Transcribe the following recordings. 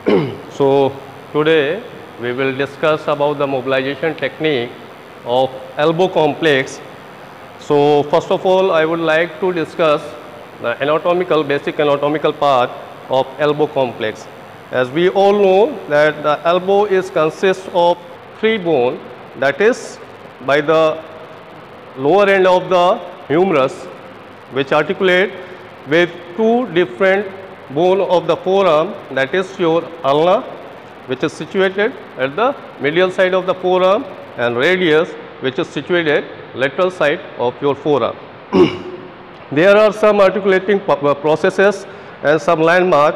So today we will discuss about the mobilization technique of elbow complex. So first of all, I would like to discuss the basic anatomical part of elbow complex. As we all know that the elbow consists of three bones, that is by the lower end of the humerus, which articulate with two different bone of the forearm, that is your ulna, which is situated at the medial side of the forearm, and radius, which is situated lateral side of your forearm. There are some articulating processes and some landmark.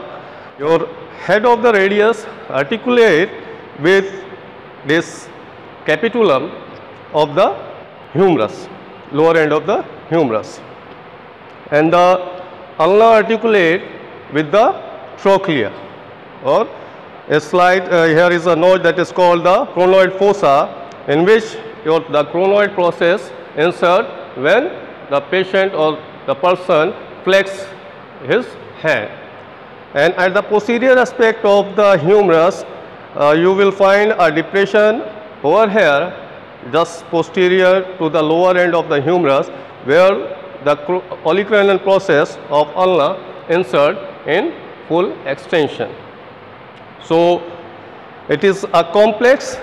Your head of the radius articulate with this capitulum of the humerus, lower end of the humerus, and the ulna articulate with the trochlea, or a slide here is a node that is called the chronoid fossa, in which the chronoid process insert when the patient or the person flex his hand. And at the posterior aspect of the humerus, you will find a depression over here, just posterior to the lower end of the humerus, where the olecranon process of ulna insert in full extension. So it is a complex.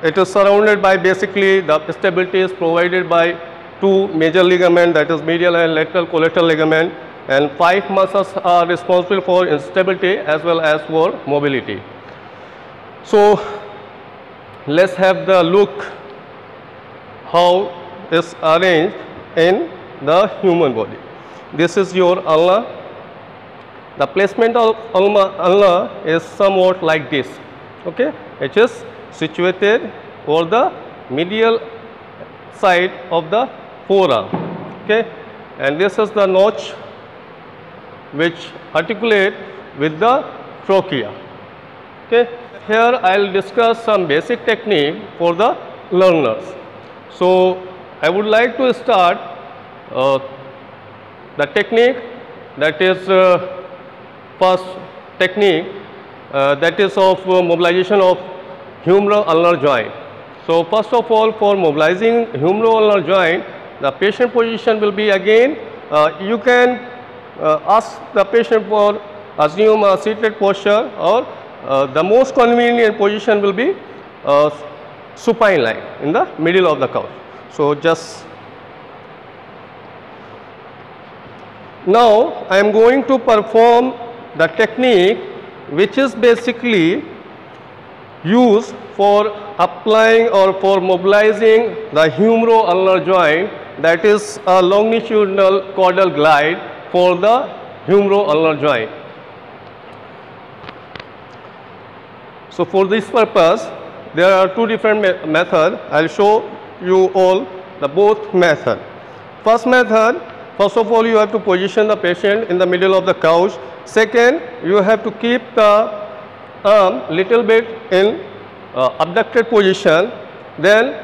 It is surrounded by basically the stability is provided by two major ligaments, that is medial and lateral collateral ligament, and 5 muscles are responsible for instability as well as for mobility. So let's have the look how is arranged in the human body. This is your ulna. The placement of ulna is somewhat like this. Okay, it is situated over the medial side of the forearm. Okay, and this is the notch which articulate with the trochlea. Okay, here I will discuss some basic technique for the learners. So I would like to start the technique, that is first technique that is of mobilization of humero-ulnar joint. So first of all, for mobilizing humero-ulnar joint, the patient position will be again, you can ask the patient for assume a seated posture, or the most convenient position will be supine line in the middle of the couch. So just now I am going to perform the technique which is basically used for applying or for mobilizing the humero-ulnar joint, that is a longitudinal caudal glide for the humero-ulnar joint. So for this purpose there are two different methods. I will show you all the both method. First method, first of all you have to position the patient in the middle of the couch. Second, you have to keep the arm little bit in abducted position. Then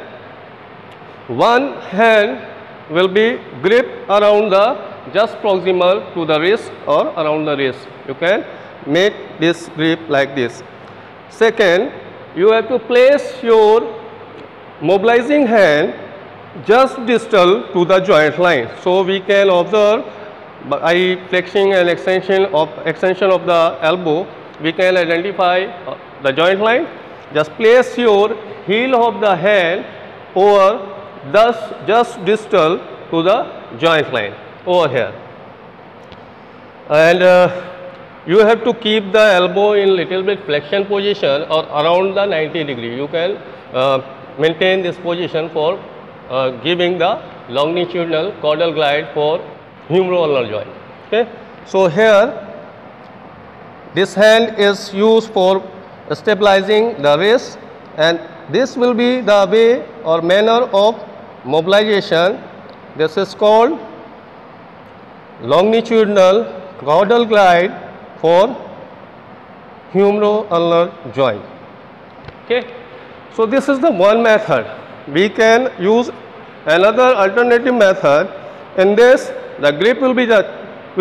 one hand will be gripped around the just proximal to the wrist or around the wrist. You can make this grip like this. Second, you have to place your mobilizing hand just distal to the joint line. So we can observe by flexing and extension of the elbow, we can identify the joint line. Just place your heel of the hand over, thus just distal to the joint line over here, and you have to keep the elbow in little bit flexion position or around the 90 degree. You can maintain this position for giving the longitudinal caudal glide for humero-ulnar joint. Okay. So here this hand is used for stabilizing the wrist, and this will be the way or manner of mobilization. This is called longitudinal caudal glide for humero-ulnar joint. Okay. So this is the one method. We can use another alternative method. In this, the grip will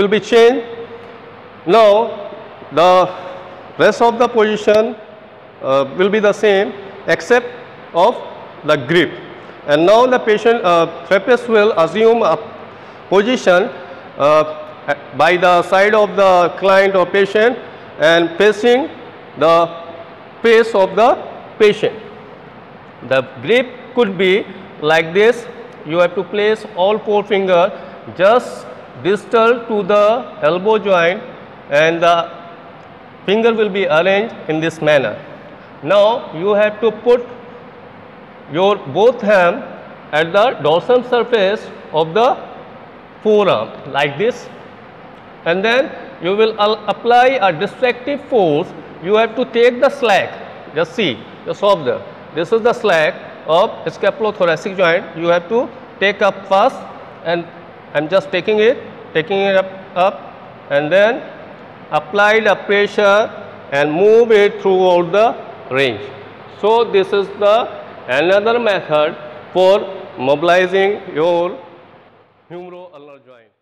be changed. Now the Rest of the position will be the same except of the grip. And now the patient therapist will assume a position by the side of the client or patient and facing the face of the patient. The grip could be like this. You have to place all four fingers just distal to the elbow joint, and the finger will be arranged in this manner. Now you have to put your both hands at the dorsal surface of the forearm like this, and then you will apply a distractive force. You have to take the slack. Just see, just observe. This is the slack of scapulothoracic joint. You have to take up first, and I'm just taking it up, and then apply the pressure and move it throughout the range. So this is the another method for mobilizing your humeroulnar joint.